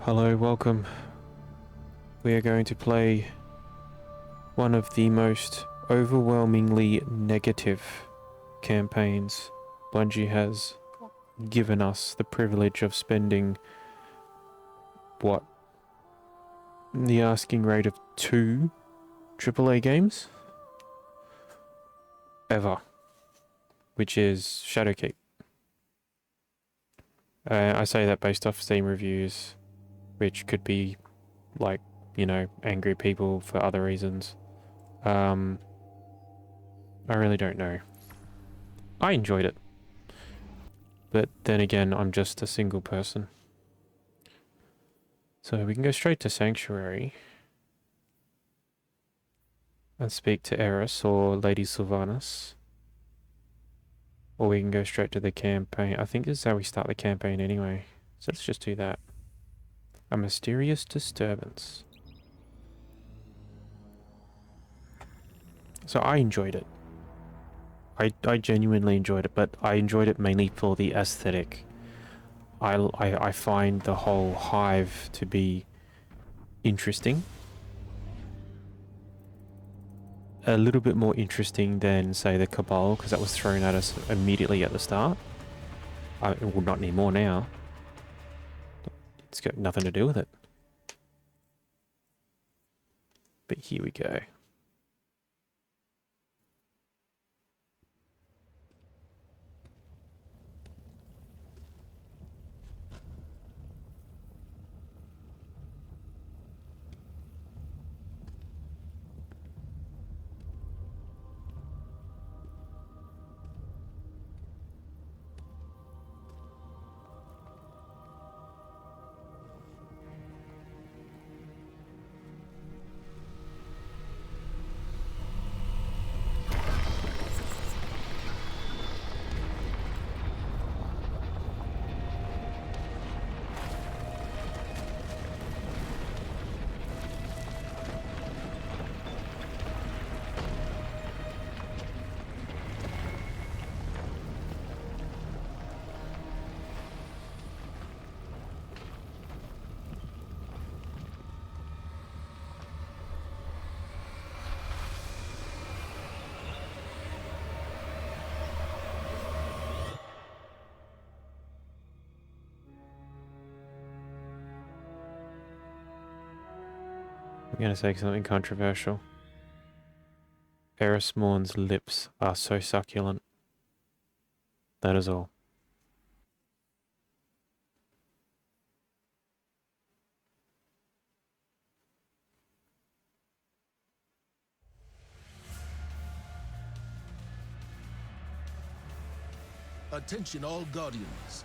Hello, welcome. We are going to play one of the most overwhelmingly negative campaigns Bungie has given us the privilege of spending, what, the asking rate of 2 AAA games? Ever. Which is Shadowkeep. I say that based off Steam reviews, which could be, like, you know, angry people for other reasons. I really don't know. I enjoyed it. But then again, I'm just a single person. So we can go straight to Sanctuary and speak to Eris or Lady Sylvanas. Or we can go straight to the campaign. I think this is how we start the campaign anyway. So let's just do that. A mysterious disturbance. So I enjoyed it. I genuinely enjoyed it, but I enjoyed it mainly for the aesthetic. I find the whole hive to be interesting. A little bit more interesting than, say, the Cabal, because that was thrown at us immediately at the start. Well, not anymore now. It's got nothing to do with it. But here we go. I'm going to say something controversial. Eris Morn's lips are so succulent. That is all. Attention all Guardians.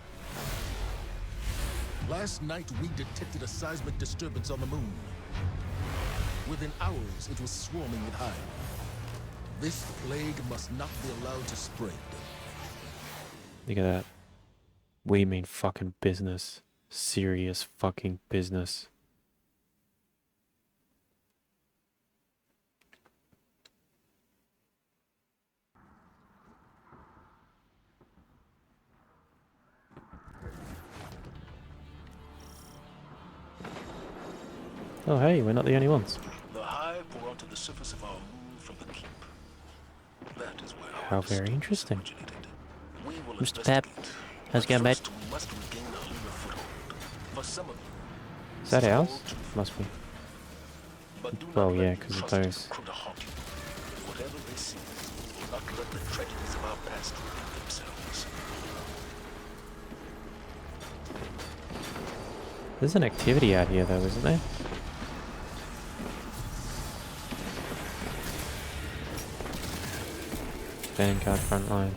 Last night we detected a seismic disturbance on the moon. Within hours it was swarming with hive. This plague must not be allowed to spread. Look at that. We mean fucking business. Serious fucking business. Oh hey, we're not the only ones. The hive pour onto the surface of our moon from the keep. That is where How very interesting. Mr. Pep, how's it going, mate? Is that ours? Must be. Well, yeah, because of those. Whatever they see, will not let the tragedies of our past repeat themselves. There's an activity out here though, isn't there? Vanguard frontline.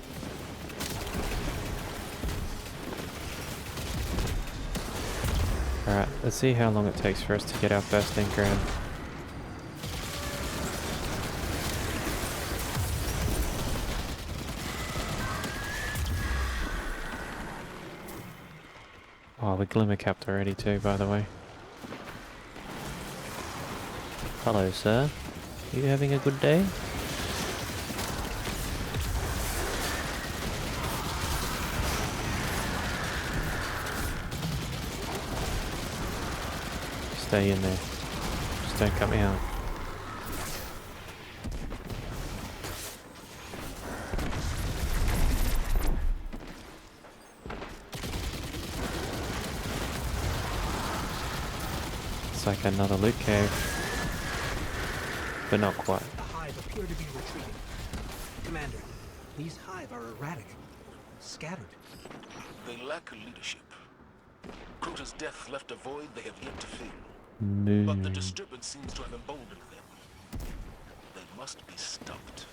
Alright, let's see how long it takes for us to get our first engram. Oh, we're glimmer capped already too, by the way. Hello, sir. Are you having a good day? Stay in there. Just don't cut me out. It's like another loot cave. But not quite. The hive appear to be retreating. Commander, these hive are erratic, scattered. They lack leadership. Crota's death left a void they have yet to fill. But the disturbance seems to have emboldened them. They must be stopped.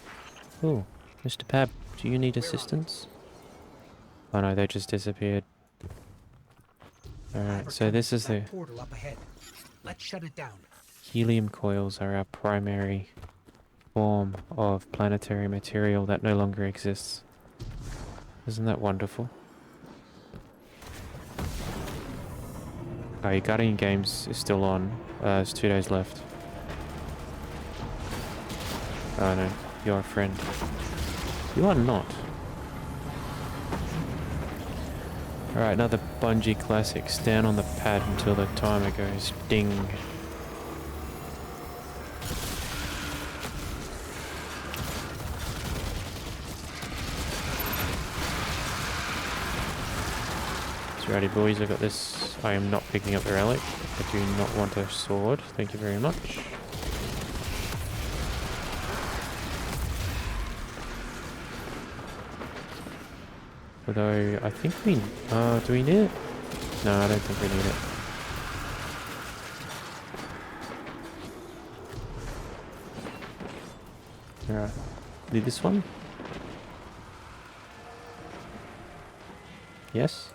Oh, Mr. Pab, do you need assistance? Oh no, they just disappeared. Alright, so this is the portal up ahead. Let's shut it down. helium coils are our primary form of planetary material that no longer exists. Isn't that wonderful? Oh, your Guardian Games is still on. There's 2 days left. Oh no, you're a friend. You are not. Alright, another Bungie classic. Stand on the pad until the timer goes ding. Alrighty boys, I got this. I am not picking up the relic. I do not want a sword. Thank you very much. Although, I think we... do we need it? No, I don't think we need it. Alright. Leave this one? Yes?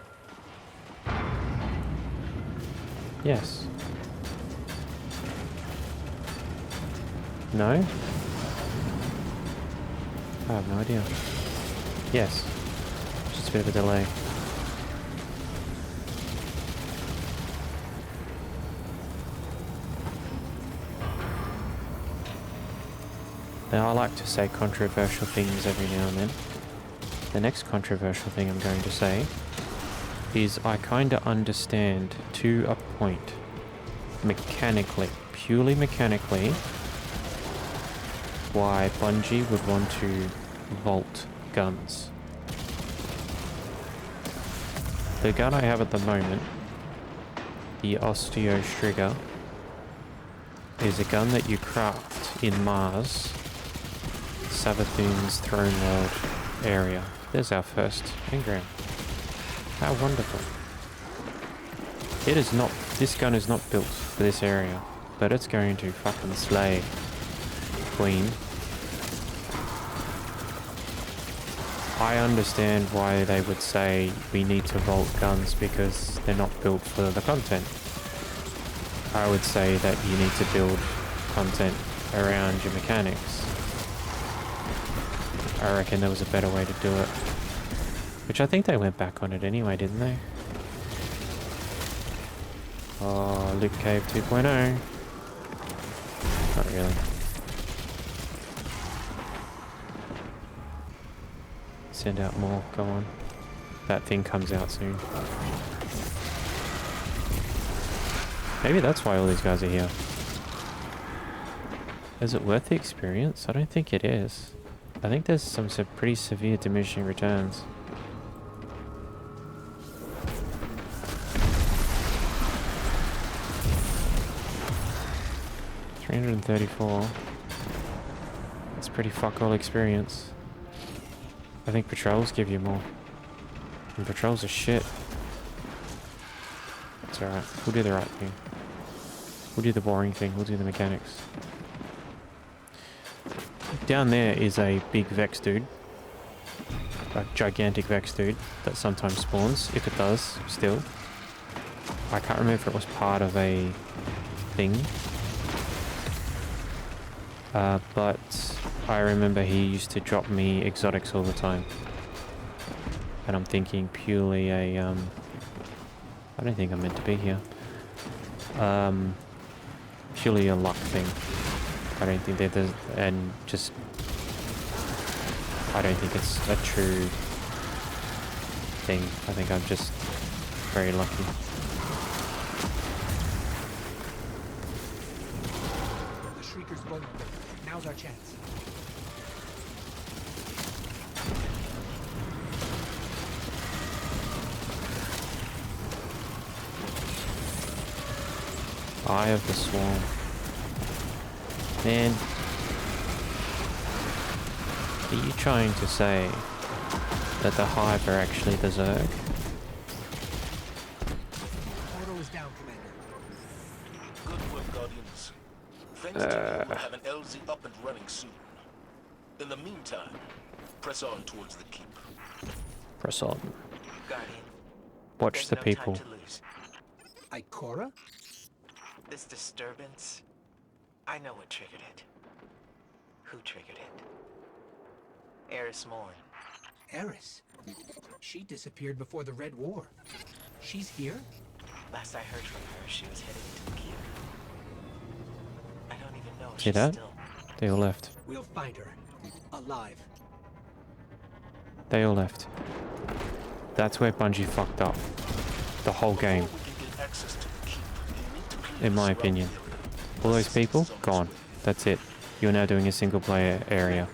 Yes. No? I have no idea. Yes. Just a bit of a delay. Now I like to say controversial things every now and then. The next controversial thing I'm going to say is I kinda understand to a point, mechanically, purely mechanically, why Bungie would want to vault guns. The gun I have at the moment, the Osteo Striga, is a gun that you craft in Mars, Savathun's Throne World area. There's our first engram. How wonderful. It is not, this gun is not built for this area, but it's going to fucking slay Queen. I understand why they would say we need to vault guns because they're not built for the content. I would say that you need to build content around your mechanics. I reckon there was a better way to do it. Which I think they went back on it anyway, didn't they? Oh, Loot Cave 2.0. Not really. Send out more, go on. That thing comes out soon. Maybe that's why all these guys are here. Is it worth the experience? I don't think it is. I think there's some pretty severe diminishing returns. 334. That's pretty fuck all experience. I think patrols give you more. And patrols are shit. It's alright. We'll do the right thing. We'll do the boring thing. We'll do the mechanics. Down there is a big Vex dude. A gigantic Vex dude that sometimes spawns, if it does, still. I can't remember if it was part of a thing. But I remember he used to drop me exotics all the time. And I'm thinking purely a, I don't think I'm meant to be here. Purely a luck thing. I don't think that there's, and just, I don't think it's a true thing. I think I'm just very lucky. Shrieker's vulnerable. Now's our chance. Eye of the Swarm. Man, are you trying to say that the Hive are actually the Zerg? Portal is down, Commander. Good work, Guardians. Thanks to you, we'll have an LZ up and running soon. In the meantime, press on towards the keep. Press on. Guardian, Watch there's the no people. time to lose. Ikora? This disturbance, I know what triggered it. Who triggered it? Eris Morn. Eris. She disappeared before the Red War. She's here? Last I heard from her, she was headed into the keep. I don't even know if See she's that? still... They all left. We'll find her. Alive. They all left. That's where Bungie fucked up. The whole game, Before we can get access to the keep, you need to clear in the my surrounding opinion. area. All those people, Assistance is on gone. its way. That's it. You're now doing a single player area.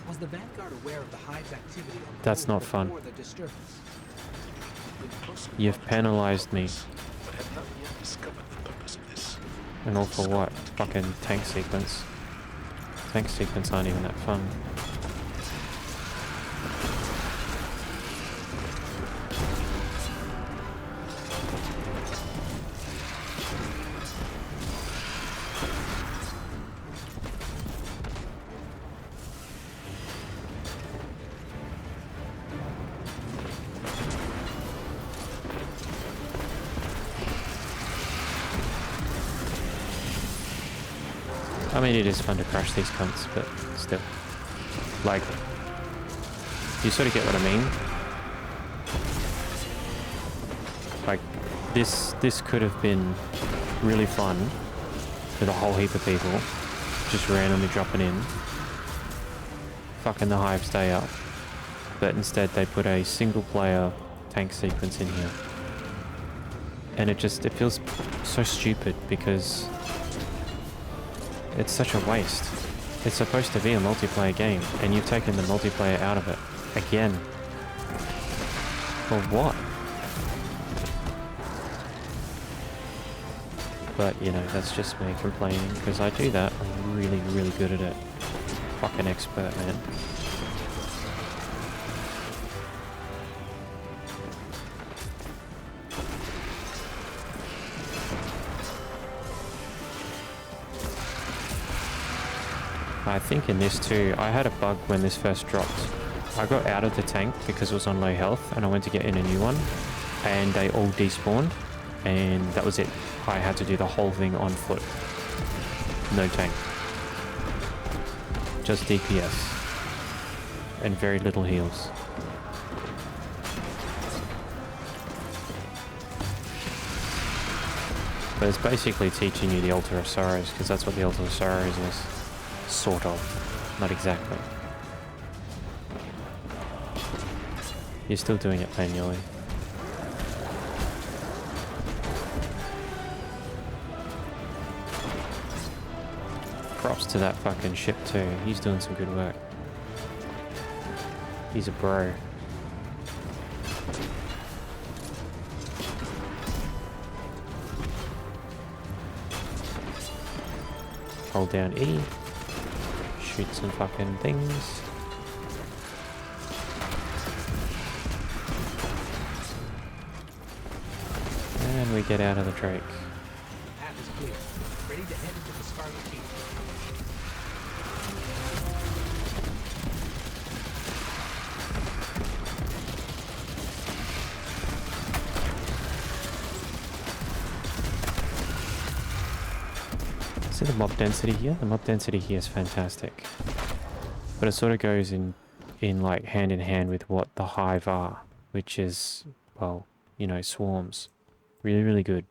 Was the Vanguard aware of the Hive's activity on the That's moon not fun. before the disturbance? We've been closely You've monitoring penalised me. progress, but have not yet discovered the purpose of this. And all for what? Fucking tank sequence. Tank sequence aren't even that fun. I mean, it is fun to crush these cunts, but still. Like, you sort of get what I mean? Like, this could have been really fun with a whole heap of people just randomly dropping in, fucking the Hive stay up, but instead they put a single player tank sequence in here. And it feels so stupid because it's such a waste. It's supposed to be a multiplayer game, and you've taken the multiplayer out of it. Again. For what? But, you know, that's just me complaining, because I do that. I'm really, really good at it. Fucking expert, man. I think in this too, I had a bug when this first dropped. I got out of the tank because it was on low health, and I went to get in a new one, and they all despawned, and that was it. I had to do the whole thing on foot. No tank. Just DPS. And very little heals. But it's basically teaching you the Altar of Sorrows, because that's what the Altar of Sorrows is. Sort of. Not exactly. You're still doing it manually. Props to that fucking ship too. He's doing some good work. He's a bro. Hold down E. Shoot some fucking things. And we get out of the Drake. Path is clear. Ready to head into the Scarlet Keep. See the mob density here? The mob density here is fantastic. But it sort of goes in like hand in hand with what the Hive are, which is, well, you know, swarms. Really, really good.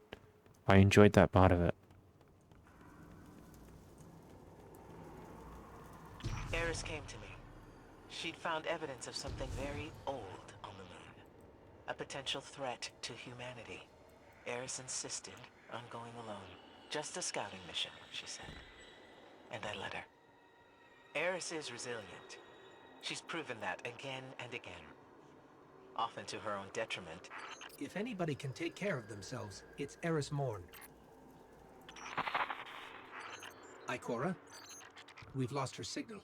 I enjoyed that part of it. Eris came to me. She'd found evidence of something very old on the moon. A potential threat to humanity. Eris insisted on going alone. Just a scouting mission, she said. and I let her. Eris is resilient. She's proven that again and again. Often to her own detriment. If anybody can take care of themselves, it's Eris Morn. Ikora? We've lost her signal.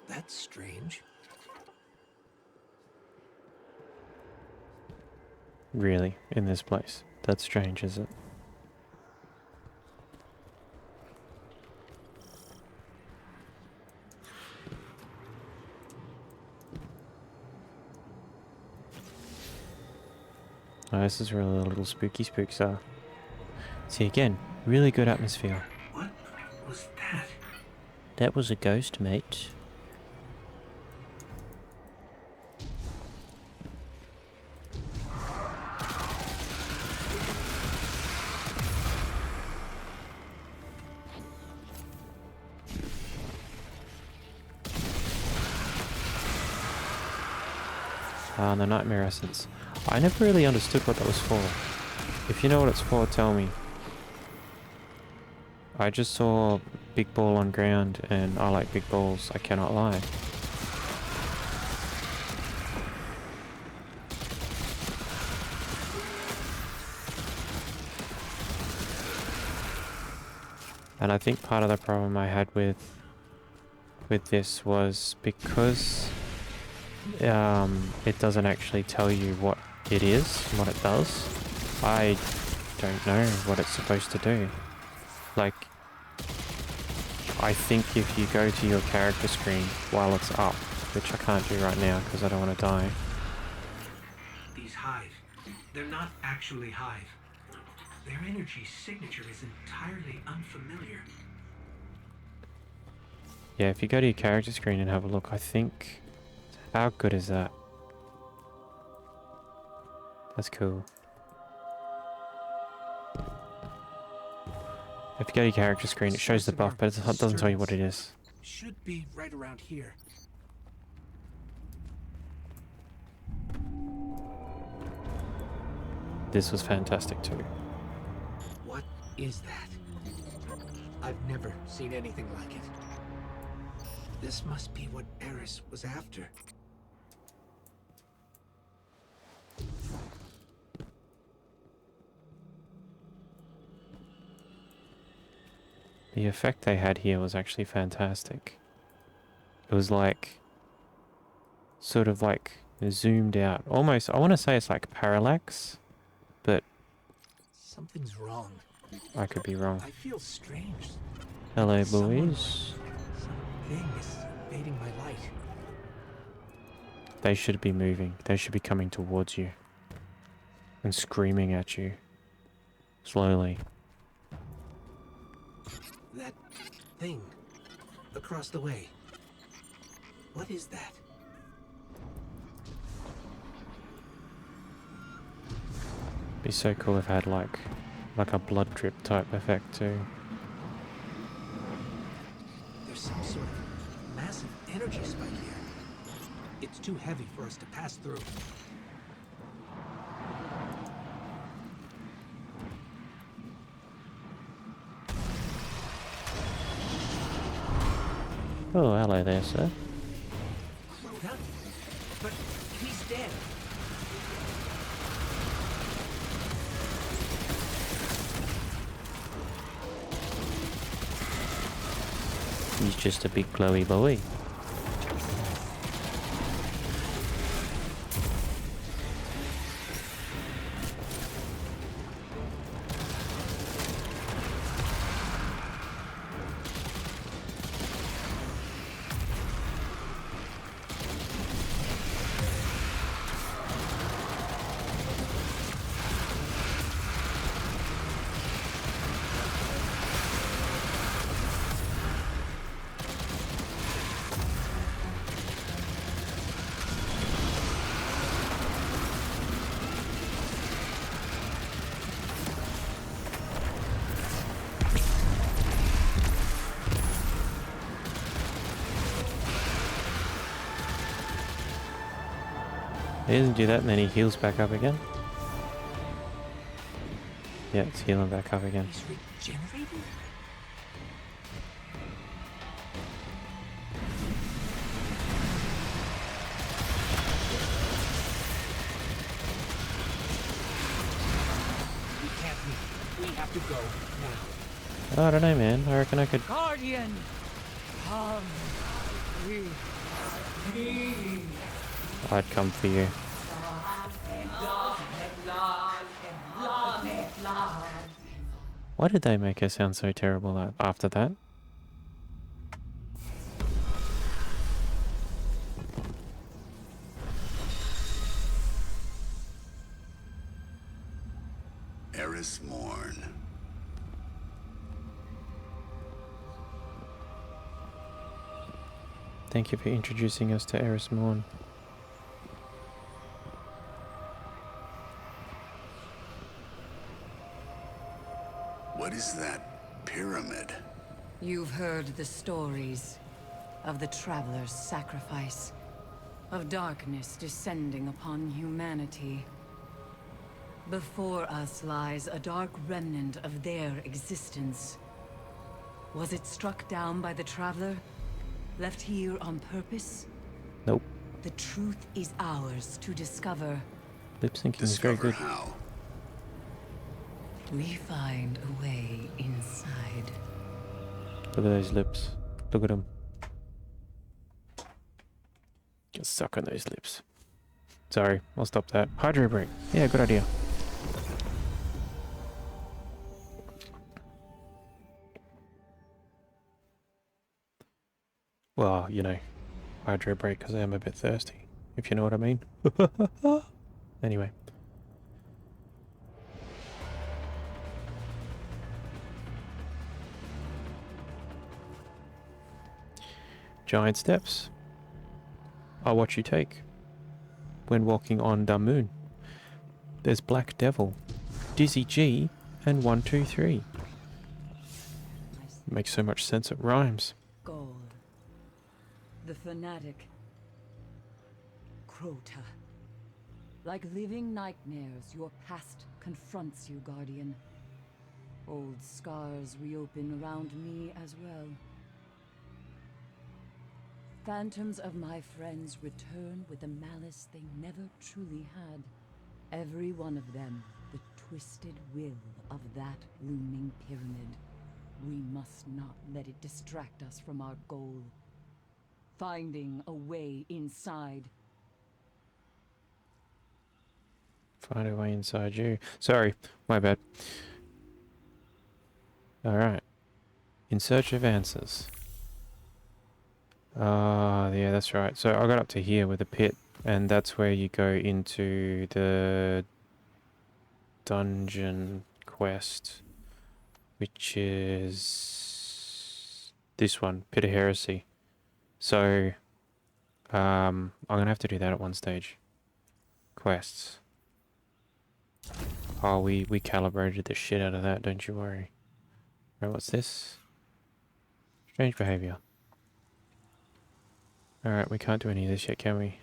That's strange. Really, in this place. That's strange, is it? Oh, this is really a little spooky spookster. See again, really good atmosphere. What was that? That was a ghost, mate. Ah, the nightmare essence. I never really understood what that was for. If you know what it's for, tell me. I just saw big ball on ground and I like big balls, I cannot lie. And I think part of the problem I had with this was because it doesn't actually tell you what it is, what it does. I don't know what it's supposed to do. Like, I think if you go to your character screen while it's up, which I can't do right now because I don't want to die. These Hive, they're not actually Hive. Their energy signature is entirely unfamiliar. Yeah, if you go to your character screen and have a look, I think... How good is that? That's cool. If you go to your character screen, it shows the buff, but it doesn't tell you what it is. Should be right around here. This was fantastic too. What is that? I've never seen anything like it. This must be what Eris was after. The effect they had here was actually fantastic. It was like, sort of like zoomed out. Almost, I want to say it's like parallax, but Something's wrong. I could be wrong. I feel strange. Hello, Someone- boys. Something is invading my light. They should be moving. They should be coming towards you. And screaming at you. Slowly. That thing across the way. What is that? Be so cool if it had like a blood drip type effect too. There's some sort of massive energy spike here. It's too heavy for us to pass through. Oh, hello there, sir. Rhoda? But he's dead. He's just a big glowy boy. He doesn't do that and then he heals back up again. Yeah, it's healing back up again. He's regenerating? We have to go now. I don't know, man. I reckon I could. Guardian, come. I'd come for you. Why did they make her sound so terrible after that? Eris Morn. Thank you for introducing us to Eris Morn. What is that pyramid? You've heard the stories of the Traveler's sacrifice, of darkness descending upon humanity. Before us lies a dark remnant of their existence. Was it struck down by the Traveler? Left here on purpose? Nope. The truth is ours to discover. Lip syncing is very Discover good. how? We find a way inside. Look at those lips. Look at them. Get stuck on those lips. Sorry, I'll stop that. Hydro break. Yeah, good idea. Well, you know, hydro break because I am a bit thirsty, if you know what I mean. Anyway. Giant steps are what you take when walking on the moon. There's Black Devil, Dizzy G, and 123. Makes so much sense it rhymes. Goal. The fanatic. Crota. Like living nightmares, your past confronts you, Guardian. Old scars reopen around me as well. Phantoms of my friends return with a malice they never truly had. Every one of them, the twisted will of that looming pyramid. We must not let it distract us from our goal. Finding a way inside. Find a way inside you. Sorry, my bad. Alright. In search of answers. Yeah, that's right. So I got up to here with a pit, and that's where you go into the dungeon quest, which is this one, Pit of Heresy. So, I'm gonna have to do that at one stage. Quests. Oh, we calibrated the shit out of that, don't you worry. Right, what's this? Strange behavior. Alright, we can't do any of this yet, can we?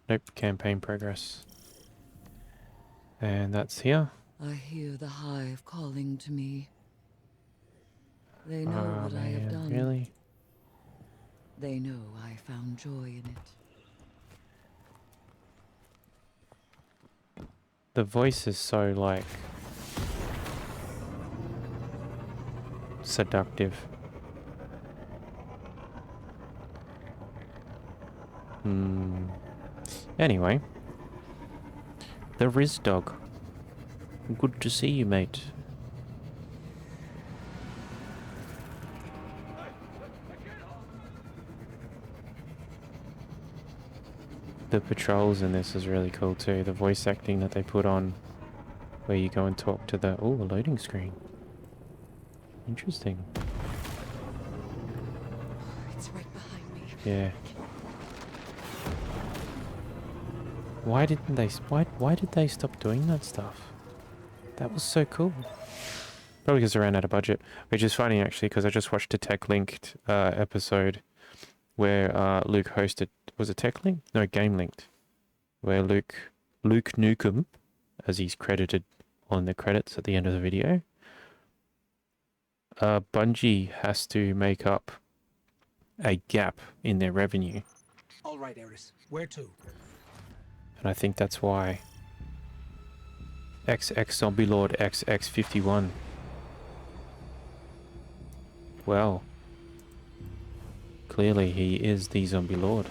Nope, campaign progress. And that's here. I hear the hive calling to me. They know Oh, what I have man, done. really? They know I found joy in it. The voice is so, like, seductive. Anyway. The Riz Dog. Good to see you, mate. The patrols in this is really cool too. The voice acting that they put on where you go and talk to the... Oh, a loading screen. Interesting. It's right behind me. Yeah. Why did they stop doing that stuff? That was so cool. Probably because they ran out of budget. Which is funny actually, because I just watched a Tech Linked episode where Luke hosted. Was it Tech Linked? No, Game Linked. Where Luke Nukem, as he's credited on the credits at the end of the video, Bungie has to make up a gap in their revenue. All right, Eris. Where to? And I think that's why XX Zombie Lord XX51. Well, clearly he is the Zombie Lord.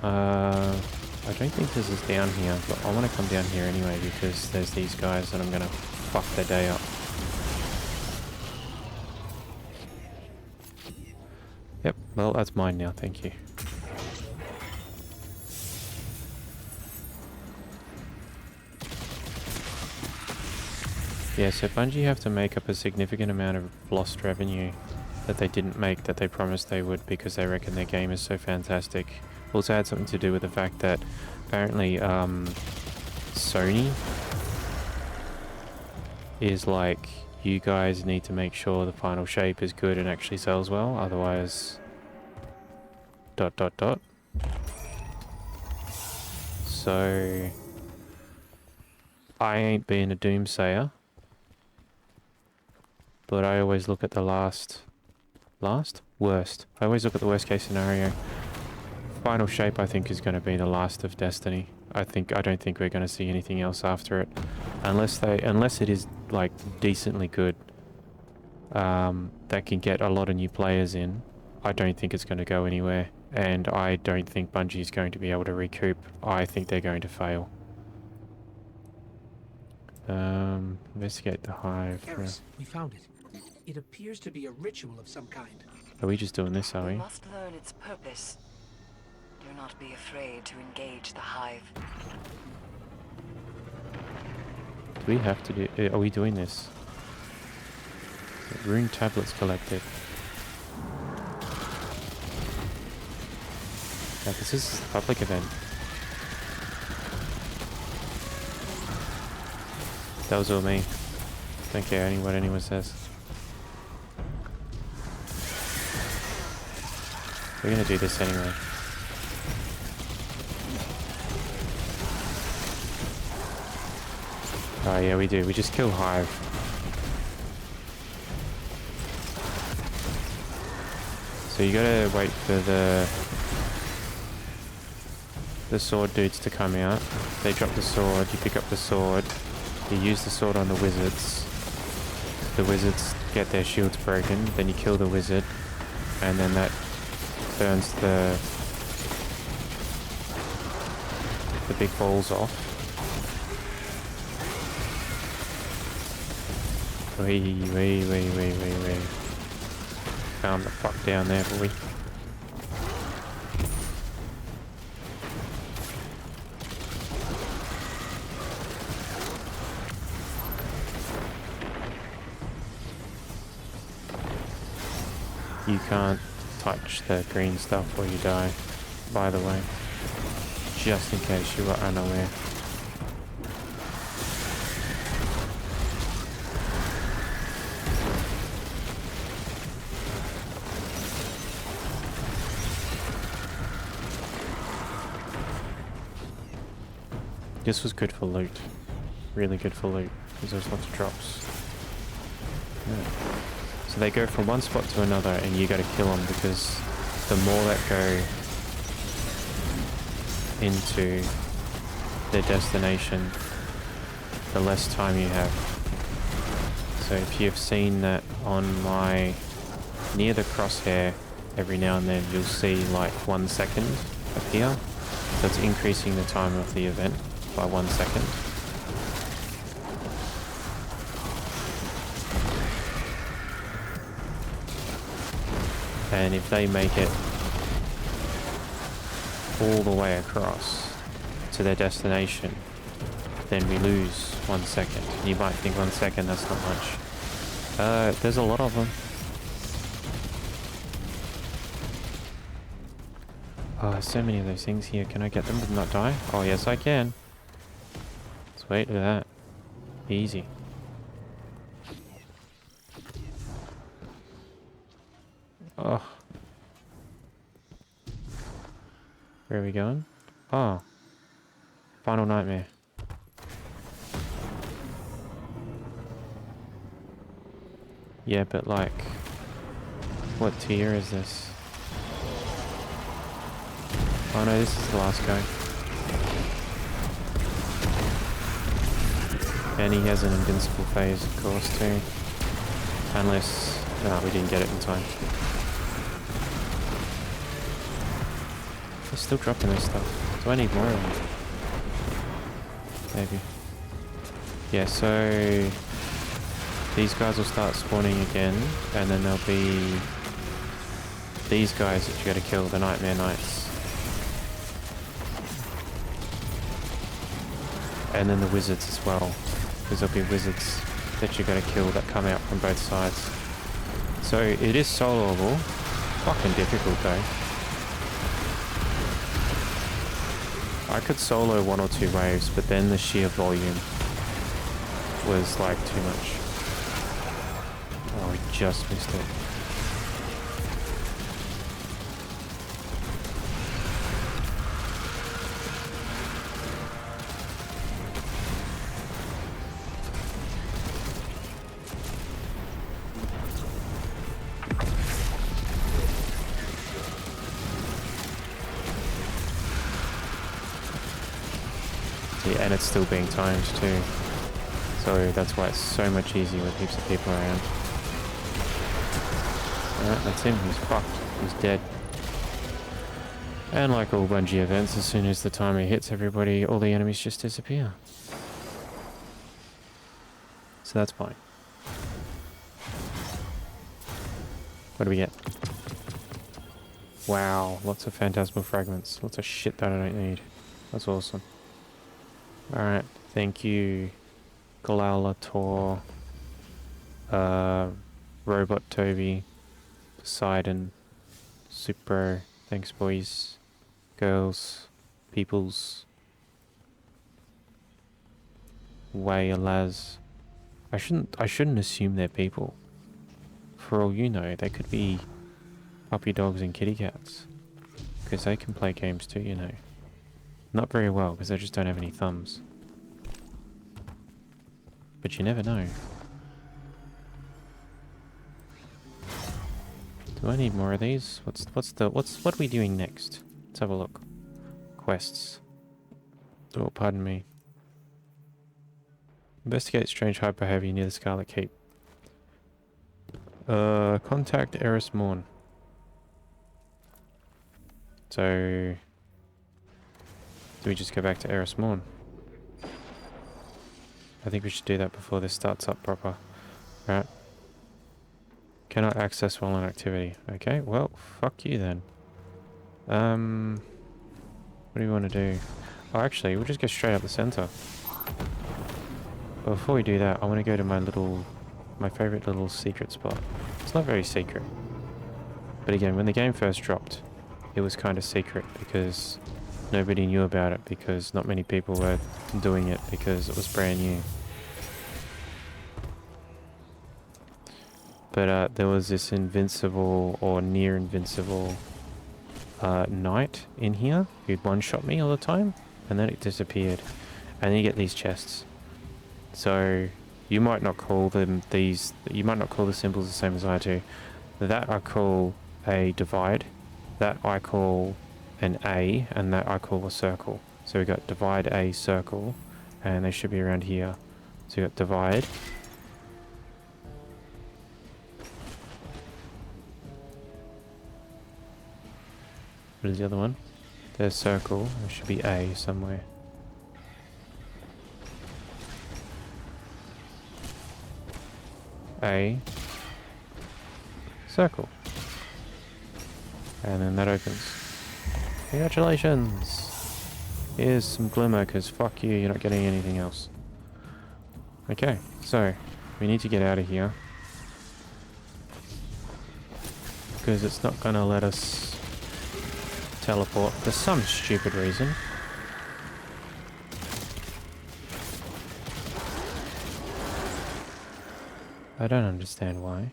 I don't think this is down here, but I want to come down here anyway because there's these guys and I'm going to fuck their day up. Yep, well that's mine now, thank you. Yeah, so Bungie have to make up a significant amount of lost revenue that they didn't make that they promised they would because they reckon their game is so fantastic. Also had something to do with the fact that apparently Sony is like, you guys need to make sure the final shape is good and actually sells well, otherwise ... So I ain't being a doomsayer, but I always look at the worst. I always look at the worst case scenario. Final shape I think is going to be the last of Destiny. I don't think we're going to see anything else after it, unless it is like decently good, that can get a lot of new players in. I don't think it's going to go anywhere, and I don't think Bungie is going to be able to recoup. I think they're going to fail. Investigate the hive. Eris, we found it. It appears to be a ritual of some kind. Are we just doing this, are We we? must learn its purpose. Do not be afraid to engage the hive. Do we have to do... are we doing this? Rune tablets collected. Yeah, this is a public event. That was all me. Don't care what anyone says. We're gonna do this anyway. Oh yeah, we do. We just kill Hive. So you gotta wait for the sword dudes to come out. They drop the sword, you pick up the sword, you use the sword on the wizards. The wizards get their shields broken, then you kill the wizard, and then that burns the big balls off. Wee. Calm the fuck down there, boy. You can't touch the green stuff or you die, by the way. Just in case you were unaware. This was good for loot. Really good for loot, because there's lots of drops. Yeah. So they go from one spot to another and you gotta kill them, because the more that go into their destination, the less time you have. So if you've seen that on my near the crosshair, every now and then you'll see like 1 second appear. So it's increasing the time of the event by 1 second. And if they make it all the way across to their destination, then we lose 1 second. You might think 1 second, that's not much. There's a lot of them. Oh, so many of those things here. Can I get them to not die? Oh, yes I can. Sweet, look at that. Easy. Oh. Where are we going? Oh. Final Nightmare. Yeah, but like... what tier is this? Oh no, this is the last guy. And he has an invincible phase, of course, too. Unless... no, we didn't get it in time. They're still dropping this stuff. Do I need more of them? Maybe. Yeah, so... these guys will start spawning again, and then there'll be... these guys that you gotta kill, the Nightmare Knights. And then the wizards as well. Because there'll be wizards that you gotta kill that come out from both sides. So it is soloable. Fucking difficult though. I could solo 1 or 2 waves, but then the sheer volume was like too much. Oh, we just missed it. And it's still being timed too. So that's why it's so much easier with heaps of people around. Alright, that's him. He's fucked. He's dead. And like all Bungie events, as soon as the timer hits everybody, all the enemies just disappear. So that's fine. What do we get? Wow, lots of phantasmal fragments. Lots of shit that I don't need. That's awesome. Alright, thank you, Galalator, Robot Toby, Poseidon, Super, thanks boys, girls, peoples, Waylaz. I shouldn't assume they're people. For all you know, they could be puppy dogs and kitty cats. Because they can play games too, you know. Not very well, because they just don't have any thumbs. But you never know. Do I need more of these? What are we doing next? Let's have a look. Quests. Oh, pardon me. Investigate strange hyper heavy near the Scarlet Keep. Contact Eris Morn. So... do we just go back to Eris Morn? I think we should do that before this starts up proper. Right. Cannot access while in activity. Okay, well, fuck you then. What do you want to do? Oh, actually, we'll just go straight up the center. But before we do that, I want to go to my favorite little secret spot. It's not very secret. But again, when the game first dropped, it was kind of secret because nobody knew about it, because not many people were doing it because it was brand new. But there was this invincible or near invincible knight in here who'd one-shot me all the time, and then it disappeared. And then you get these chests. So you might not call them these. You might not call the symbols the same as I do. That I call a divide. That I call an A, and that I call a circle. So we got divide, A, circle, and they should be around here. So we got divide. What is the other one? There's circle. There should be A somewhere. A, circle, and then that opens. Congratulations! Here's some glimmer, because fuck you, you're not getting anything else. Okay, so we need to get out of here because it's not gonna let us teleport for some stupid reason. I don't understand why.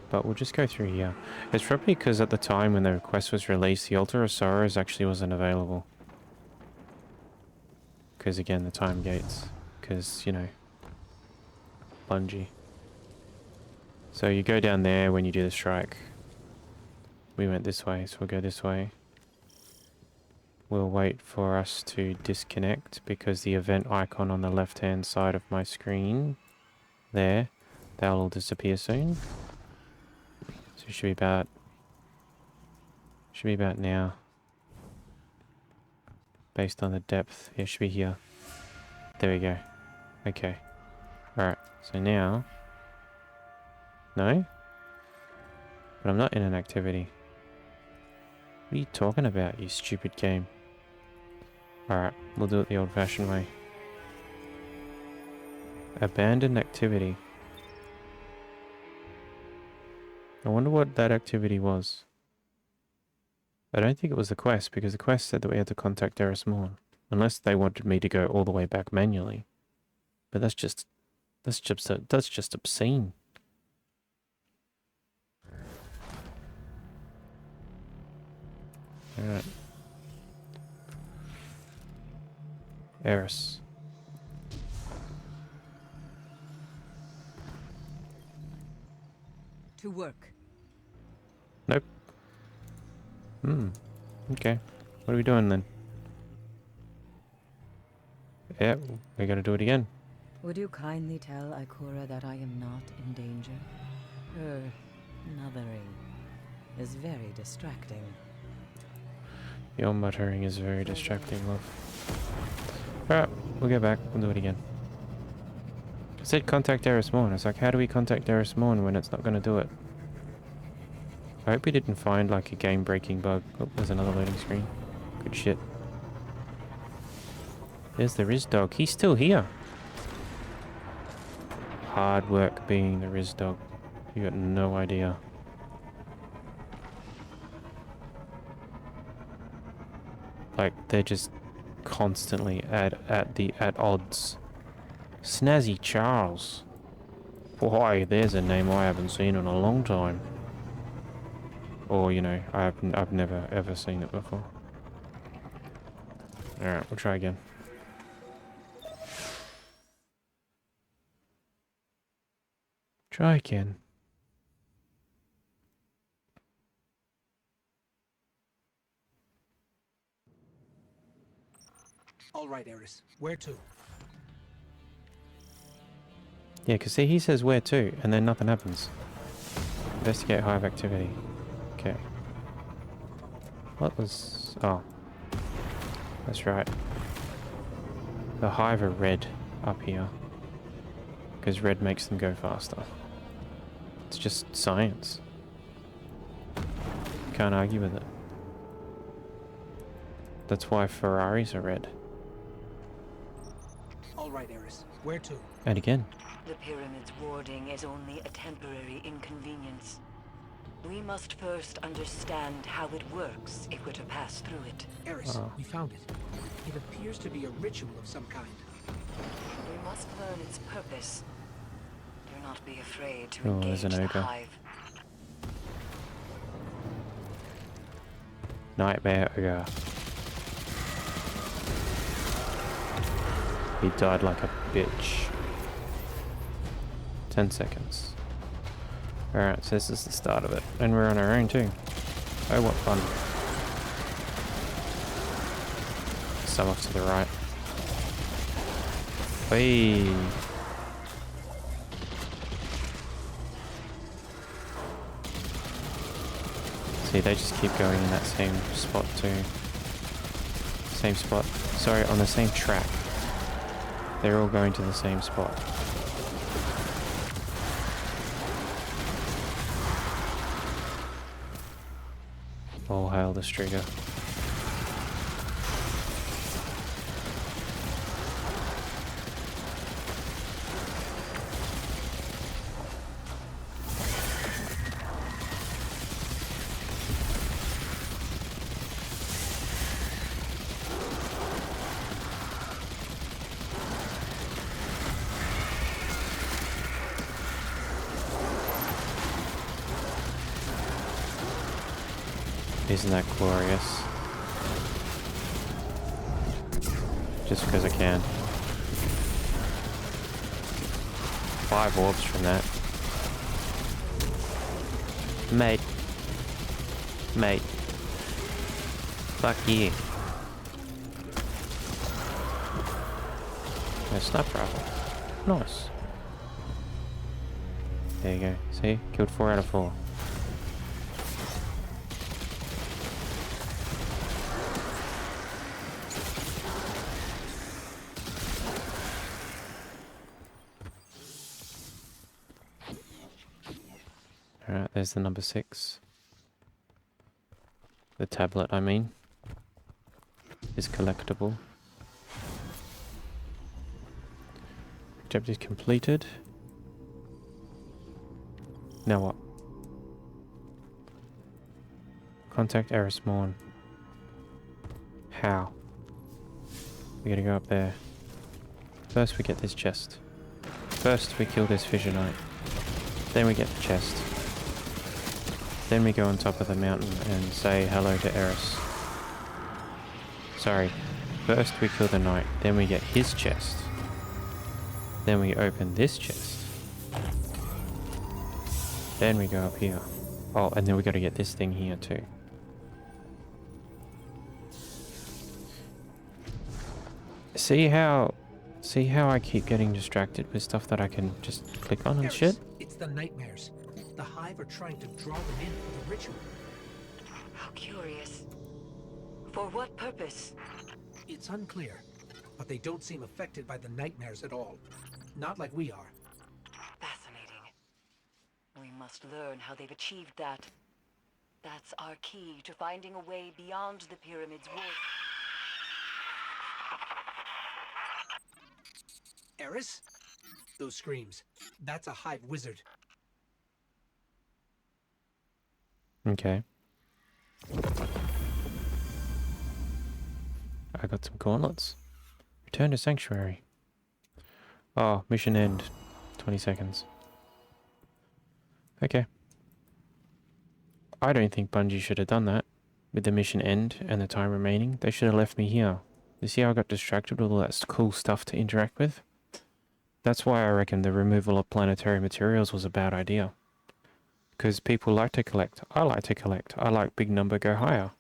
But we'll just go through here. It's probably because at the time when the request was released, the Altar of Sorrows actually wasn't available. Because again, the time gates. Because, you know, Bungie. So you go down there when you do the strike. We went this way, so we'll go this way. we'll wait for us to disconnect because the event icon on the left-hand side of my screen, there, that'll all disappear soon. So it should be about now. Based on the depth, it should be here. There we go. Okay. Alright, so now... No? But I'm not in an activity. What are you talking about, you stupid game? Alright, we'll do it the old-fashioned way. Abandoned activity. I wonder what that activity was. I don't think it was the quest, because the quest said that we had to contact Eris Morn. Unless they wanted me to go all the way back manually. But that's just obscene. Alright. Eris. To work. Nope. Okay. What are we doing then? Yeah, we gotta do it again. Would you kindly tell Ikora that I am not in danger? Her mothering is very distracting. Your muttering is very distracting, love. Alright, we'll get back. We'll do it again. It said contact Eris Morn. It's like, how do we contact Eris Morn when it's not gonna do it? I hope we didn't find like a game-breaking bug. Oh, there's another loading screen. Good shit. There's the Riz Dog. He's still here. Hard work being the Riz Dog. You got no idea. Like, they're just constantly at odds. Snazzy Charles. Boy, there's a name I haven't seen in a long time. Or, you know, I've never ever seen it before. Alright, we'll try again. Try again. All right, Eris. Where to? Yeah, because see, he says where to, and then nothing happens. Investigate hive activity. Okay. What was... Oh. That's right. The hive are red up here. Because red makes them go faster. It's just science. Can't argue with it. That's why Ferraris are red. All right, Eris. Where to? And again. The pyramid's warding is only a temporary inconvenience. We must first understand how it works if we're to pass through it. Eris, Oh. we found it. It appears to be a ritual of some kind. We must learn its purpose. Do not be afraid to Oh, engage there's an the ogre. hive. Nightmare ogre. He died like a bitch. 10 seconds. Alright, so this is the start of it. And we're on our own too. Oh, what fun. Some off to the right. Whee! See, they just keep going in that same spot too. Same spot. Sorry, on the same track. They're all going to the same spot. All hail the Striga. Isn't that glorious? Just because I can. 5 orbs from that. Mate. Mate. Fuck you. A sniper rifle. Nice. There you go. See? Killed 4 out of 4. Alright, there's the number 6. The tablet, I mean, is collectible. Objective completed. Now what? Contact Eris Morn. How? We gotta go up there. First we get this chest. First we kill this Fissionite. Then we get the chest. Then we go on top of the mountain and say hello to Eris. Sorry. First we kill the knight. Then we get his chest. Then we open this chest. Then we go up here. Oh, and then we gotta get this thing here too. See how I keep getting distracted with stuff that I can just click on and Eris, shit? it's the nightmares. The Hive are trying to draw them in for the ritual. How curious. For what purpose? It's unclear, but they don't seem affected by the nightmares at all. Not like we are. Fascinating. We must learn how they've achieved that. That's our key to finding a way beyond the pyramid's wall. Eris? Those screams. That's a Hive wizard. Okay. I got some gauntlets. Return to Sanctuary. Oh, mission end. 20 seconds. Okay. I don't think Bungie should have done that. With the mission end and the time remaining, they should have left me here. You see how I got distracted with all that cool stuff to interact with? That's why I reckon the removal of planetary materials was a bad idea. Because people like to collect. I like to collect. I like big number go higher.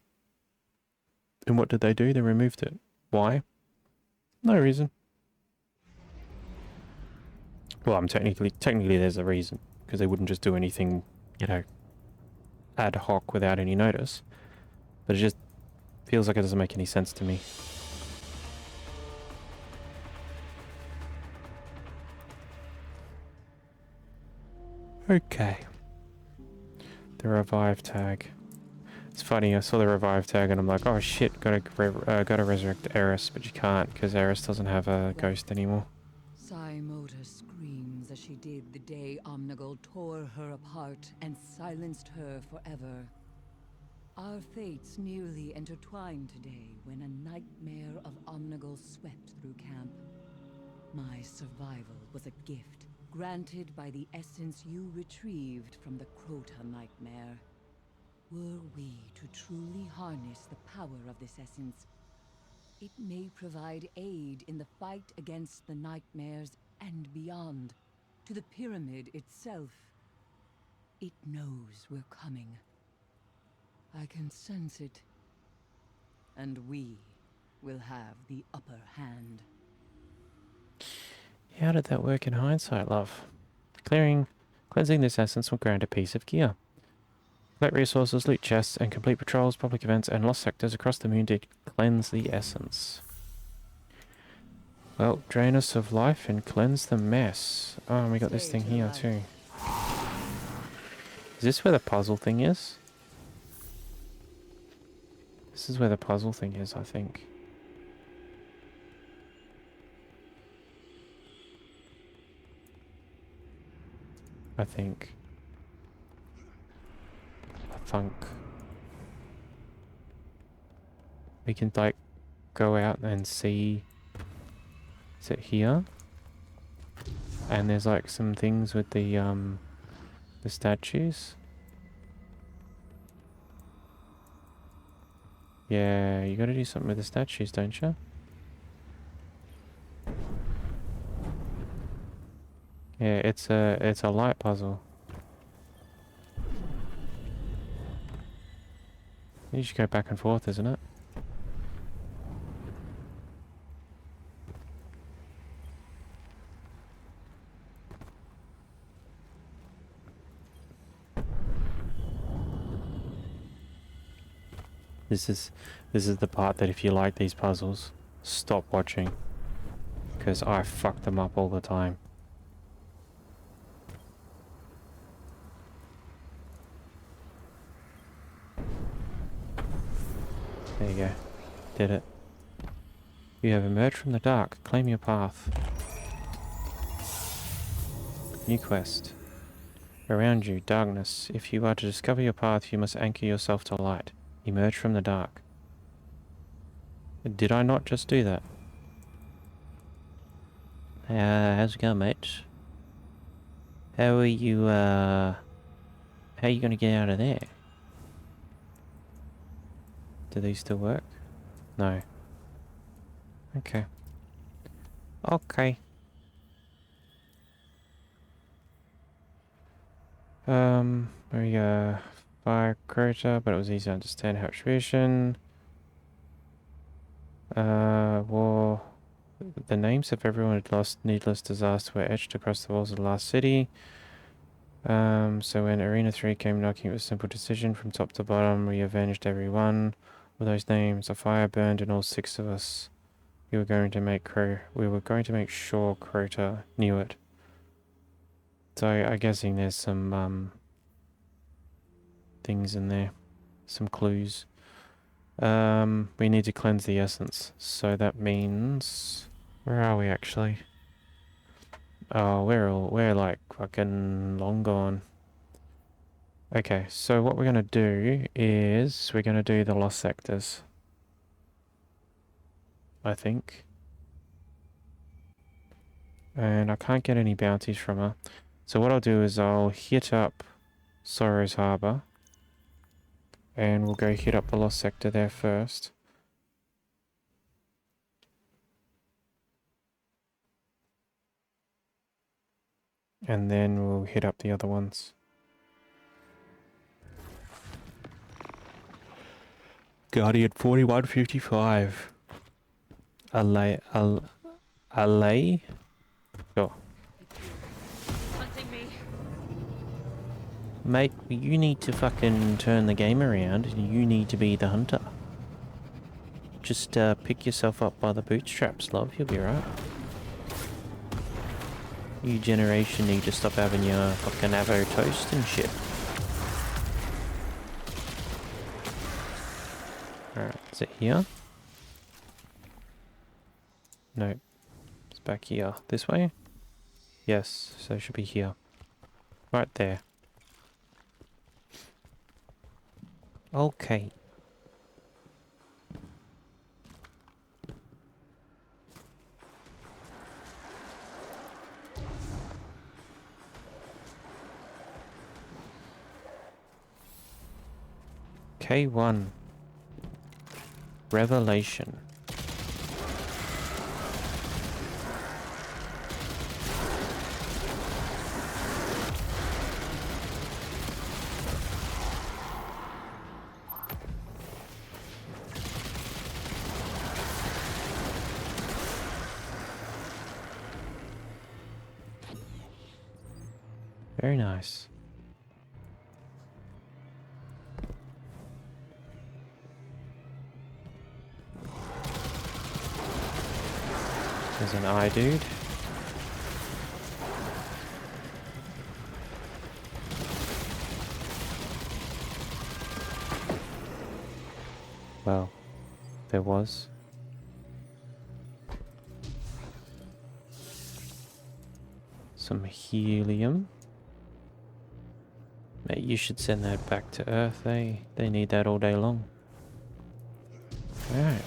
And what did they do? They removed it. Why? No reason. Well, I'm technically there's a reason. Because they wouldn't just do anything, you know, ad hoc without any notice. But it just feels like it doesn't make any sense to me. Okay. The revive tag. It's funny, I saw the revive tag and I'm like, oh shit, gotta resurrect Eris, but you can't because Eris doesn't have a ghost anymore. Motor screams as she did the day Omnigul tore her apart and silenced her forever. Our fates nearly intertwined today when a nightmare of Omnigul swept through camp. My survival was a gift granted by the essence you retrieved from the Crota nightmare. Were we to truly harness the power of this essence, it may provide aid in the fight against the nightmares and beyond, to the pyramid itself. It knows we're coming. I can sense it. And we will have the upper hand. How did that work in hindsight, love? Cleansing this essence will grant a piece of gear. Collect resources, loot chests, and complete patrols, public events, and lost sectors across the moon to cleanse the essence. Well, drain us of life and cleanse the mess. Oh, and we got this thing here too. Is this where the puzzle thing is? This is where the puzzle thing is, I think. I think. We can like go out and see. Is it here? And there's like some things with the statues. Yeah, you gotta do something with the statues, don't you? Yeah, it's a light puzzle. You should go back and forth, isn't it? This is the part that if you like these puzzles, stop watching. Because I fuck them up all the time. There you go. Did it. You have emerged from the dark. Claim your path. New quest. Around you, darkness. If you are to discover your path, you must anchor yourself to light. Emerge from the dark. Did I not just do that? How's it going, mate? How are you, how are you gonna get out of there? Do these still work? No. Okay. Okay. There we go. Fire crater, but it was easy to understand how attribution. War. The names of everyone who lost needless disaster were etched across the walls of the last city. So when Arena 3 came knocking, it was a simple decision from top to bottom. We avenged every one of those names. A fire burned in all 6 of us. We were going to make sure Crota knew it. So I'm guessing there's some things in there, some clues. We need to cleanse the essence. So that means, where are we actually? Oh, we're like fucking long gone. Okay, so what we're gonna do is we're gonna do the lost sectors. I think. And I can't get any bounties from her. So what I'll do is I'll hit up Sorrow's Harbour. And we'll go hit up the lost sector there first. And then we'll hit up the other ones. Guardian 4155. Allay. Sure. Hunting me. Mate, you need to fucking turn the game around. You need to be the hunter. Just pick yourself up by the bootstraps, love. You'll be right. You generation need to stop having your fucking avo toast and shit. Alright, is it here? No. It's back here. This way? Yes, so it should be here. Right there. Okay. K1. Revelation. Very nice. There's an eye dude. Well, there was. Some helium. Mate, you should send that back to Earth. They need that all day long. Alright.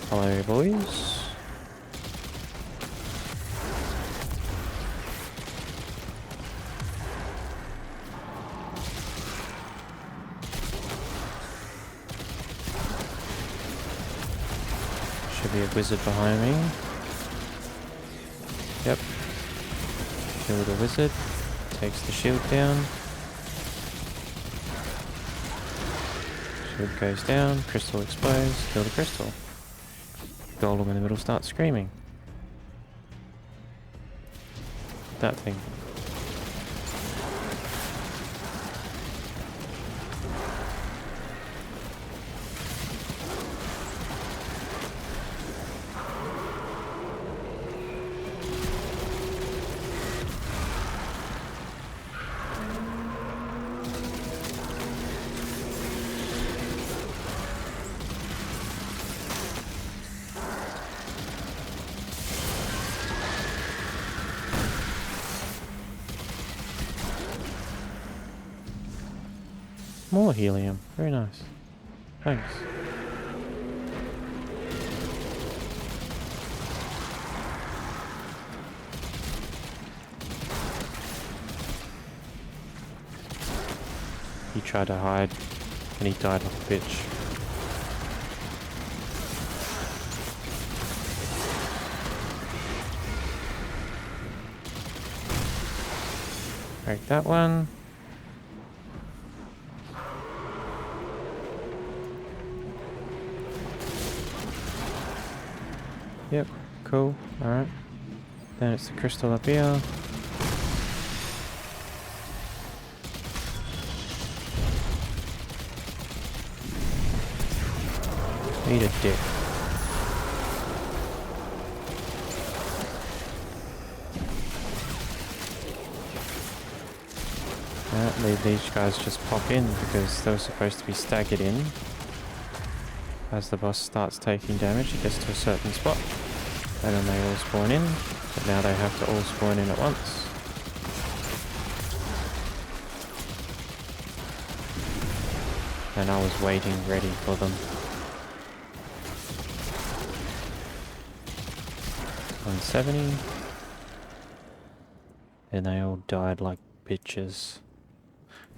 Hello, boys. Should be a wizard behind me. Yep. Kill the wizard. Takes the shield down. Shield goes down. Crystal explodes. Kill the crystal. Golem in the middle starts screaming. That thing. More helium. Very nice. Thanks. He tried to hide, and he died like a bitch. Break that one. Yep, cool. Alright. Then it's the crystal up here. Eat a dick. These guys just pop in because they were supposed to be staggered in. As the boss starts taking damage, it gets to a certain spot. And then they all spawn in. But now they have to all spawn in at once. And I was waiting ready for them. 170. And they all died like bitches.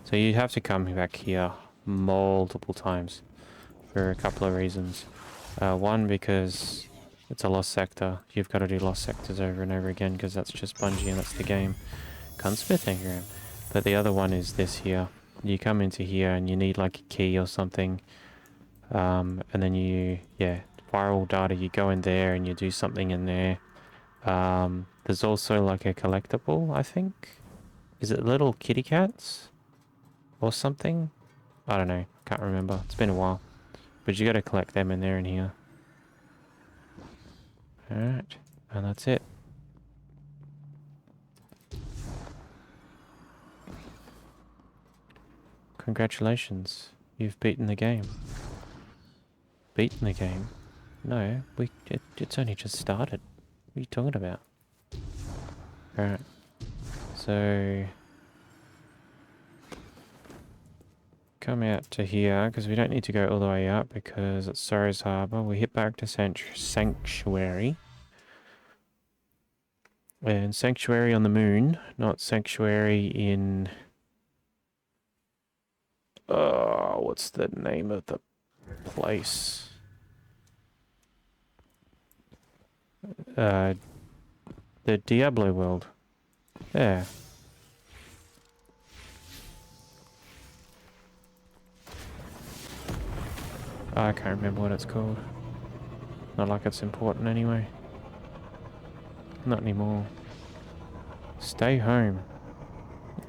So you have to come back here multiple times for a couple of reasons. One, because it's a lost sector. You've got to do lost sectors over and over again because that's just Bungie and that's the game. Gunsmith engram. But the other one is this here. You come into here and you need like a key or something. And then you, viral data, you go in there and you do something in there. There's also like a collectible, I think. Is it little kitty cats? Or something? I don't know. Can't remember. It's been a while. But you gotta collect them in there and here. Alright. And that's it. Congratulations. You've beaten the game. Beaten the game? No, it's only just started. What are you talking about? Alright. So... come out to here, because we don't need to go all the way up, because it's Sorrow's Harbor. We hit back to Sanctuary. And Sanctuary on the moon, not Sanctuary in... what's the name of the place? The Diablo world. There. I can't remember what it's called. Not like it's important anyway. Not anymore. Stay home.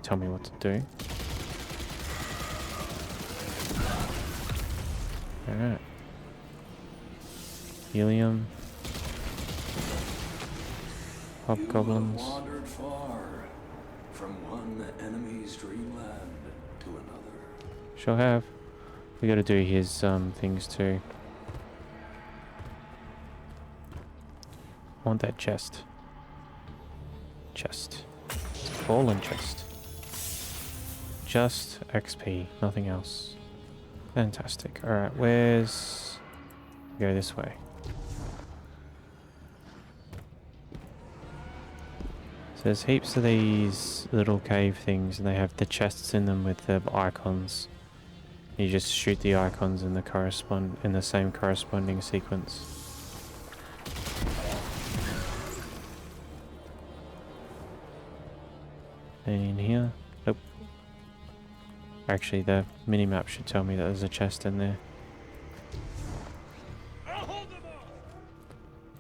Tell me what to do. Alright. Helium. Hobgoblins. Wandered far from one enemy's dreamland to another. Sure have. We gotta do his things too. I want that chest. Chest. Fallen chest. Just XP, nothing else. Fantastic. Alright, where's... go this way. So there's heaps of these little cave things and they have the chests in them with the icons. You just shoot the icons in the same corresponding sequence. And in here, nope. Actually, the minimap should tell me that there's a chest in there.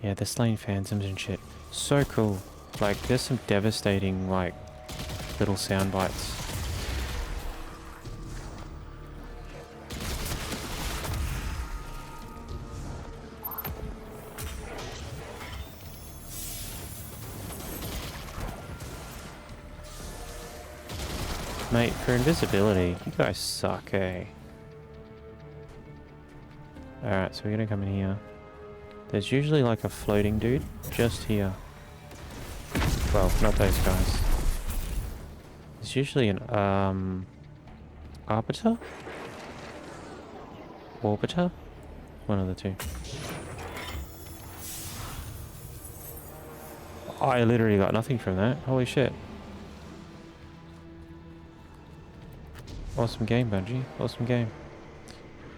Yeah, they're slaying phantoms and shit. So cool. Like, there's some devastating, like, little sound bites. Mate, for invisibility, you guys suck, eh? Alright, so we're gonna come in here. There's usually like a floating dude just here. Well, not those guys. There's usually an, arbiter? orbiter? One of the two. I literally got nothing from that. Holy shit. Awesome game, Bungie. Awesome game.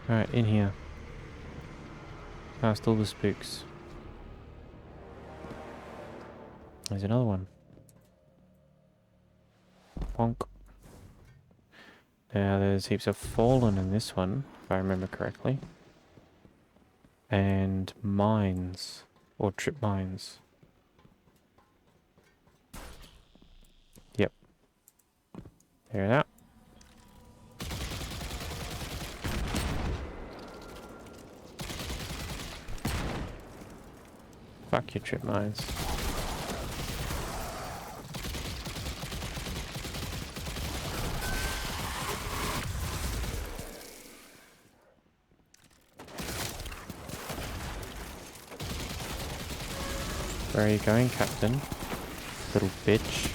Alright, in here. Past all the spooks. There's another one. Bonk. Now there's heaps of fallen in this one, if I remember correctly. And mines. Or trip mines. Yep. There that. Fuck your trip mines. Where are you going, Captain? Little bitch.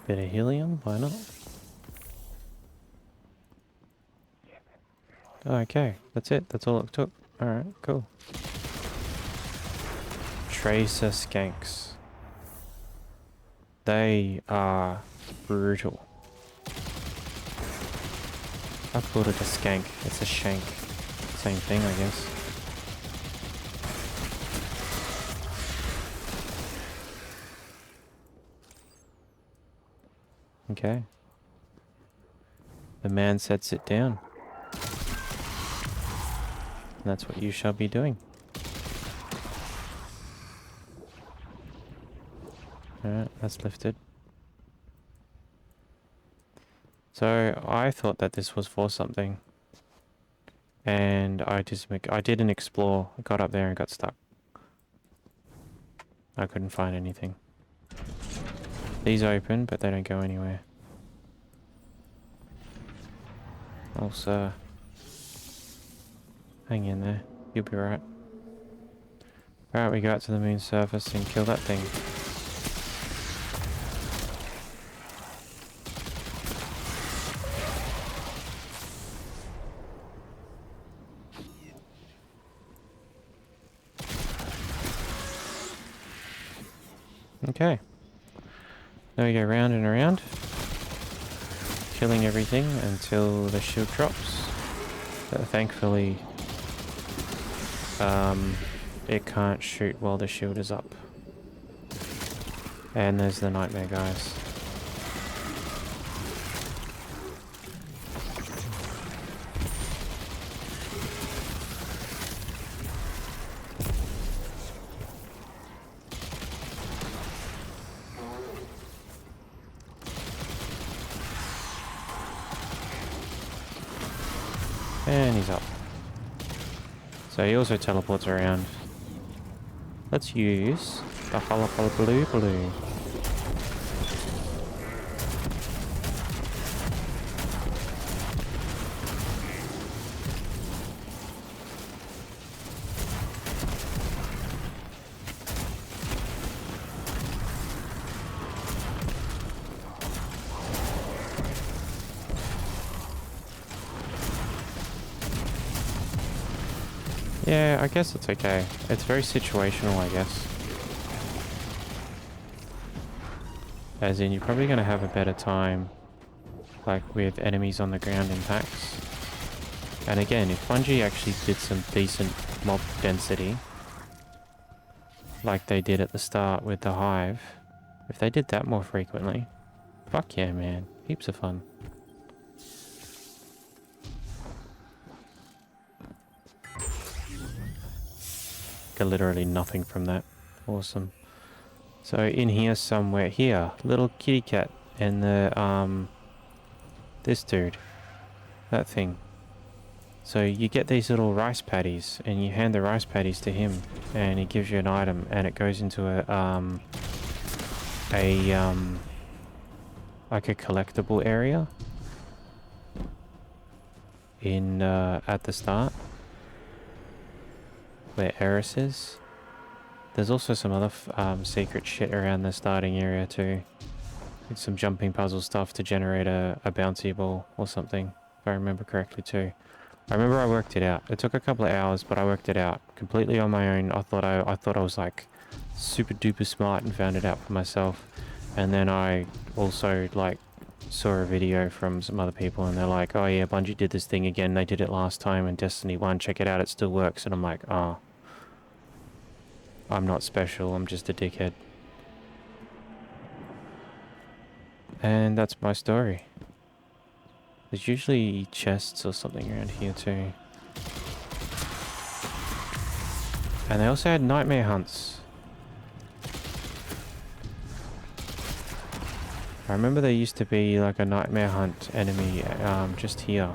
Bit of helium, why not? Oh, okay, that's it. That's all it took. Alright, cool. Tracer skanks. They are brutal. I called it a skank. It's a shank. Same thing, I guess. Okay. The man sets it down. And that's what you shall be doing. Alright, that's lifted. So, I thought that this was for something. And I didn't explore. I got up there and got stuck. I couldn't find anything. These open, but they don't go anywhere. Oh, sir. Hang in there. You'll be right. Alright, we go out to the moon's surface and kill that thing. Okay. Now we go round and around, killing everything until the shield drops. But thankfully, it can't shoot while the shield is up. And there's the nightmare guys. And he's up. So he also teleports around. Let's use the blue. Yeah, I guess it's okay. It's very situational, I guess. As in, you're probably going to have a better time, like, with enemies on the ground in packs. And again, if Bungie actually did some decent mob density, like they did at the start with the Hive, if they did that more frequently, fuck yeah, man. Heaps of fun. Literally nothing from that. Awesome. So in here somewhere, here, little kitty cat and the this dude, that thing. So you get these little rice patties and you hand the rice patties to him and he gives you an item and it goes into a like a collectible area. in at the start, where Eris is. There's also some other secret shit around the starting area too. It's some jumping puzzle stuff to generate a bouncy ball or something, if I remember correctly too. I remember I worked it out. It took a couple of hours, but I worked it out completely on my own. I thought I was like super duper smart and found it out for myself. And then I also like saw a video from some other people and they're like, oh yeah, Bungie did this thing again. They did it last time in Destiny 1. Check it out, it still works. And I'm like, oh, I'm not special. I'm just a dickhead. And that's my story. There's usually chests or something around here too. And they also had nightmare hunts. I remember there used to be like a nightmare hunt enemy just here.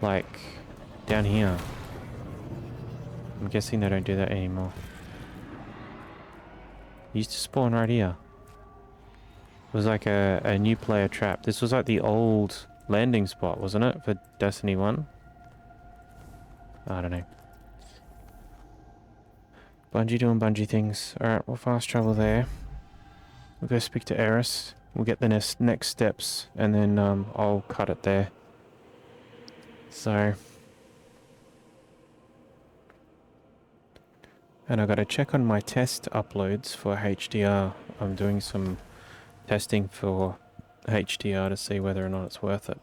Like down here. I'm guessing they don't do that anymore. It used to spawn right here. It was like a new player trap. This was like the old landing spot, wasn't it? For Destiny 1? I don't know. Bungie doing Bungie things. Alright, we'll fast travel there. We'll go speak to Eris. We'll get the next steps. And then I'll cut it there. So... And I gotta check on my test uploads for HDR. I'm doing some testing for HDR to see whether or not it's worth it.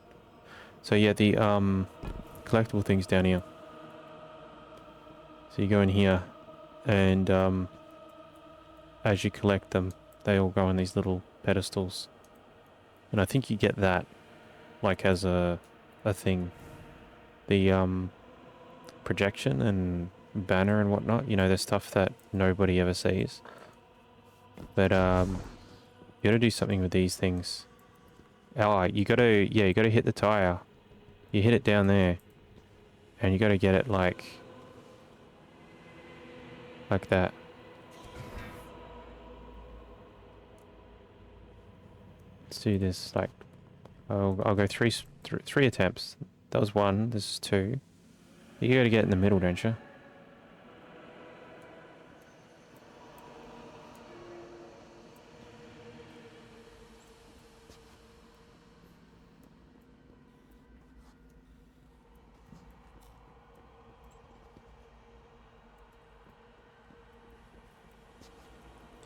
So yeah, the collectible things down here. So you go in here and as you collect them, they all go on these little pedestals. And I think you get that like as a thing. The projection and banner and whatnot, you know, the stuff that nobody ever sees. But you gotta do something with these things. Oh, you gotta hit the tire. You hit it down there. And you gotta get it like that. Let's do this like I'll go three attempts. That was one, this is two. You gotta get in the middle, don't you?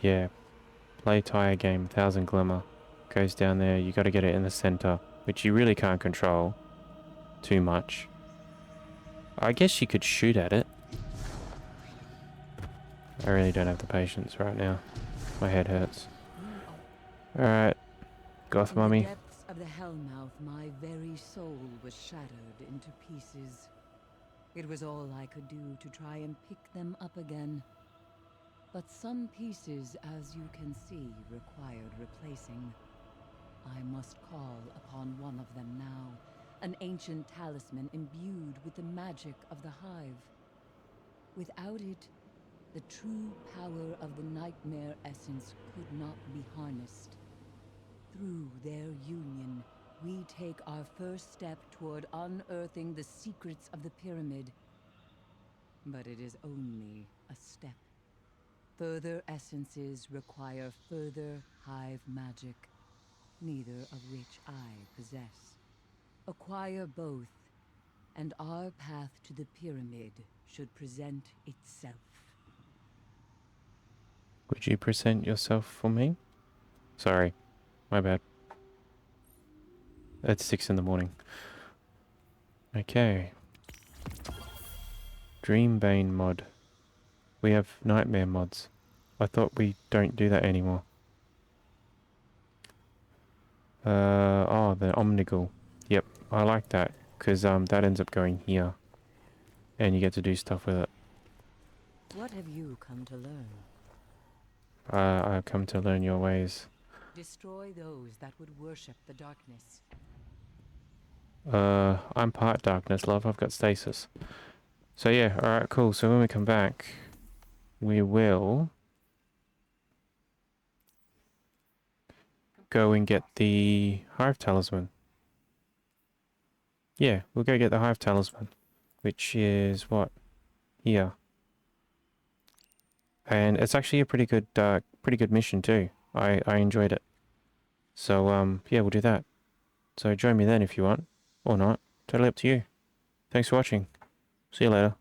Yeah, play tire game, 1000 glimmer. Goes down there, you gotta get it in the center, which you really can't control too much. I guess you could shoot at it. I really don't have the patience right now. My head hurts. Alright, Goth Mummy. In the depths of the Hellmouth, my very soul was shattered into pieces. It was all I could do to try and pick them up again. But some pieces, as you can see, required replacing. I must call upon one of them now, an ancient talisman imbued with the magic of the Hive. Without it, the true power of the nightmare essence could not be harnessed. Through their union, we take our first step toward unearthing the secrets of the pyramid. But it is only a step. Further essences require further Hive magic, neither of which I possess. Acquire both, and our path to the pyramid should present itself. Would you present yourself for me? Sorry, my bad. It's 6 in the morning. Okay. Dreambane mod. We have nightmare mods. I thought we don't do that anymore. Oh, the Omnigul. Yep, I like that, because that ends up going here. And you get to do stuff with it. What have you come to learn? I've come to learn your ways. Destroy those that would worship the darkness. I'm part darkness, love. I've got stasis. So yeah, alright, cool. So when we come back, we will go and get the Hive Talisman. yeah, we'll go get the Hive Talisman, which is what? Here. And it's actually a pretty good mission too. I enjoyed it. So, yeah, we'll do that. So join me then if you want, or not. Totally up to you. Thanks for watching. See you later.